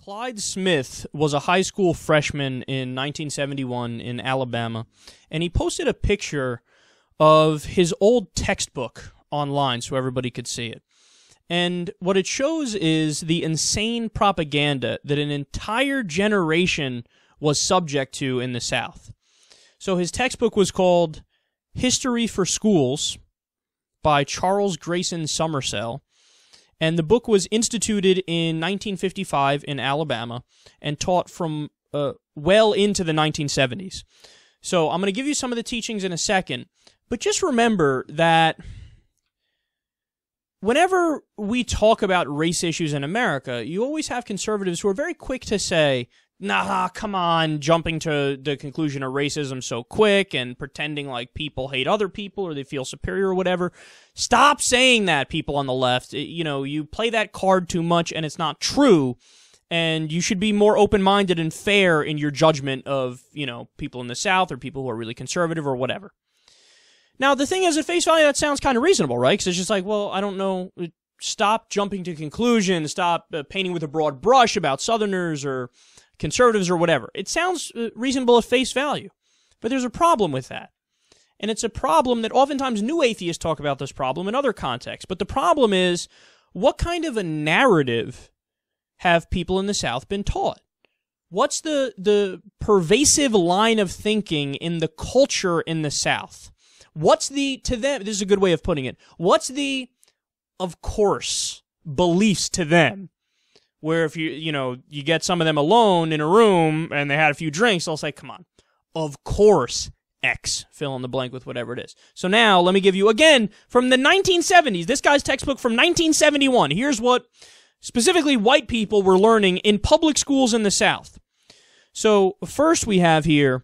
Clyde Smith was a high school freshman in 1971 in Alabama, and he posted a picture of his old textbook online so everybody could see it. And what it shows is the insane propaganda that an entire generation was subject to in the South. So his textbook was called History for Schools by Charles Grayson Somersell, and the book was instituted in 1955 in Alabama and taught from well into the 1970s. So I'm going to give you some of the teachings in a second, but just remember that whenever we talk about race issues in America, you always have conservatives who are very quick to say, nah, come on, jumping to the conclusion of racism so quick and pretending like people hate other people or they feel superior or whatever. Stop saying that, people on the left. You play that card too much and it's not true, and you should be more open-minded and fair in your judgment of, people in the South or people who are really conservative or whatever. Now, the thing is, at face value, that sounds kind of reasonable, right? Because it's just like, well, I don't know. Stop jumping to conclusions. Stop painting with a broad brush about Southerners or conservatives or whatever. It sounds reasonable at face value, but there's a problem with that. And it's a problem that oftentimes new atheists talk about this problem in other contexts. But the problem is, what kind of a narrative have people in the South been taught? What's the pervasive line of thinking in the culture in the South? What's to them, this is a good way of putting it, what's the, of course, beliefs to them? Where if you get some of them alone in a room and they had a few drinks, they'll say, come on, of course, X, fill in the blank with whatever it is. So now, let me give you, again, from the 1970s, this guy's textbook from 1971. Here's what specifically white people were learning in public schools in the South. So first we have here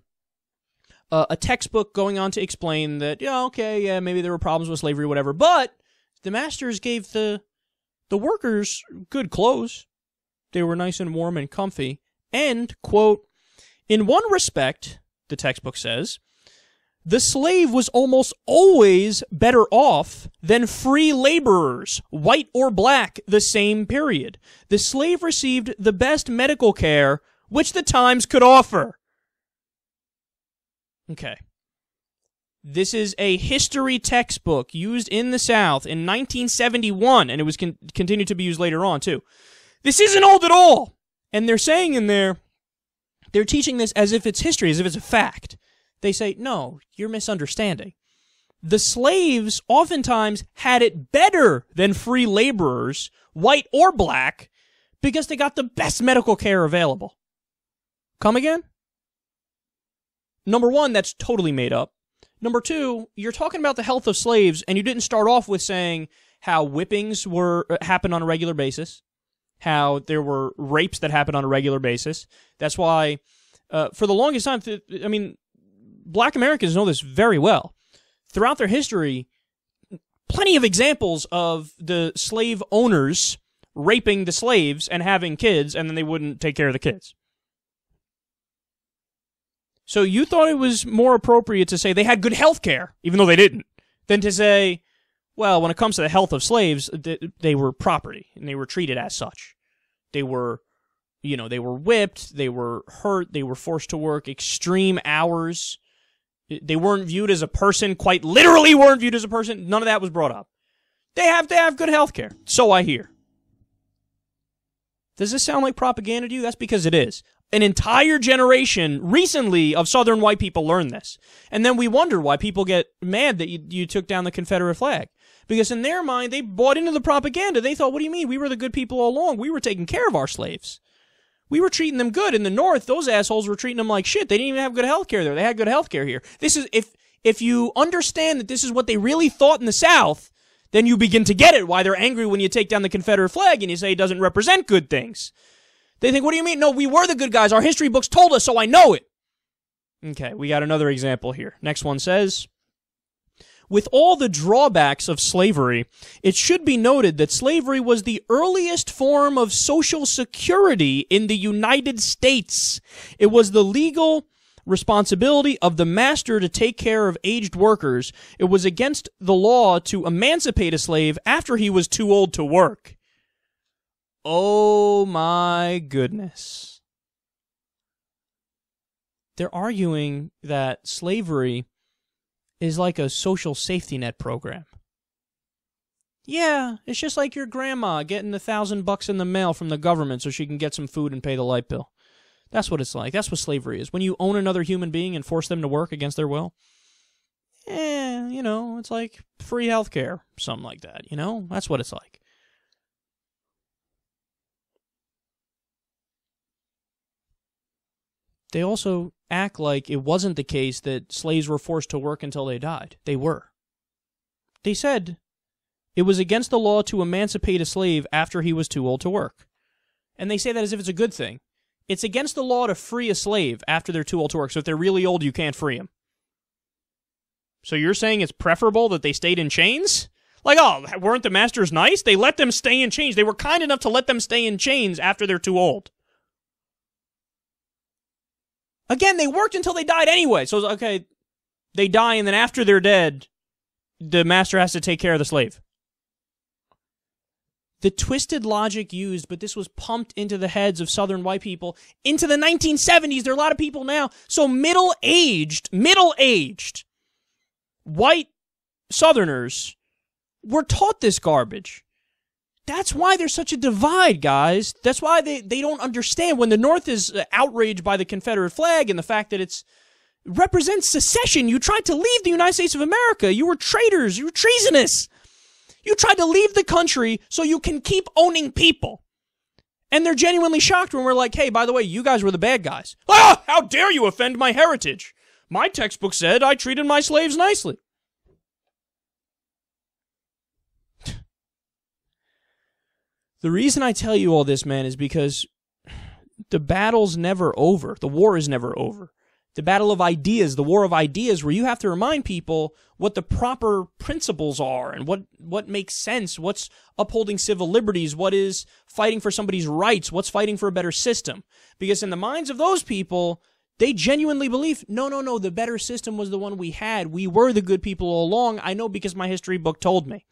a textbook going on to explain that, maybe there were problems with slavery or whatever, but the masters gave the workers good clothes. They were nice and warm and comfy. And, quote, in one respect, the textbook says, the slave was almost always better off than free laborers, white or black, the same period. The slave received the best medical care which the times could offer. Okay. This is a history textbook used in the South in 1971, and it was continued to be used later on, too. This isn't old at all! And they're saying in there, they're teaching this as if it's history, as if it's a fact. They say, no, you're misunderstanding. The slaves oftentimes had it better than free laborers, white or black, because they got the best medical care available. Come again? Number one, that's totally made up. Number two, you're talking about the health of slaves, and you didn't start off with saying how whippings happened on a regular basis, how there were rapes that happened on a regular basis. That's why, for the longest time, black Americans know this very well. Throughout their history, plenty of examples of the slave owners raping the slaves and having kids, and then they wouldn't take care of the kids. So you thought it was more appropriate to say they had good health care, even though they didn't, than to say, well, when it comes to the health of slaves, they were property, and they were treated as such. They were, they were whipped, they were hurt, they were forced to work extreme hours. They weren't viewed as a person, quite literally weren't viewed as a person. None of that was brought up. They have to have good health care, so I hear. Does this sound like propaganda to you? That's because it is. An entire generation recently of Southern white people learned this. And then we wonder why people get mad that you took down the Confederate flag. Because in their mind, they bought into the propaganda. They thought, what do you mean? We were the good people all along. We were taking care of our slaves. We were treating them good. In the North, those assholes were treating them like shit. They didn't even have good health care there. They had good health care here. This is, if you understand that this is what they really thought in the South, then you begin to get it, why they're angry when you take down the Confederate flag and you say it doesn't represent good things. They think, what do you mean? No, we were the good guys. Our history books told us, so I know it. Okay, we got another example here. Next one says, with all the drawbacks of slavery, it should be noted that slavery was the earliest form of social security in the United States. It was the legal responsibility of the master to take care of aged workers. It was against the law to emancipate a slave after he was too old to work. Oh my goodness. They're arguing that slavery is like a social safety net program. Yeah, it's just like your grandma getting $1,000 in the mail from the government so she can get some food and pay the light bill. That's what it's like. That's what slavery is. When you own another human being and force them to work against their will, it's like free healthcare, something like that, That's what it's like. They also act like it wasn't the case that slaves were forced to work until they died. They were. They said it was against the law to emancipate a slave after he was too old to work. And they say that as if it's a good thing. It's against the law to free a slave after they're too old to work. So if they're really old, you can't free them. So you're saying it's preferable that they stayed in chains? Like, oh, weren't the masters nice? They let them stay in chains. They were kind enough to let them stay in chains after they're too old. Again, they worked until they died anyway. So, okay, they die, and then after they're dead, the master has to take care of the slave. The twisted logic used, but this was pumped into the heads of Southern white people into the 1970s. There are a lot of people now. So middle-aged white Southerners were taught this garbage. That's why there's such a divide, guys. That's why they don't understand when the North is outraged by the Confederate flag and the fact that it represents secession. You tried to leave the United States of America. You were traitors. You were treasonous. You tried to leave the country so you can keep owning people. And they're genuinely shocked when we're like, hey, by the way, you guys were the bad guys. Ah, how dare you offend my heritage? My textbook said I treated my slaves nicely. The reason I tell you all this, man, is because the battle's never over. The war is never over. The battle of ideas, the war of ideas, where you have to remind people what the proper principles are and what makes sense, what's upholding civil liberties, what is fighting for somebody's rights, what's fighting for a better system. Because in the minds of those people, they genuinely believe, no, the better system was the one we had. We were the good people all along. I know because my history book told me.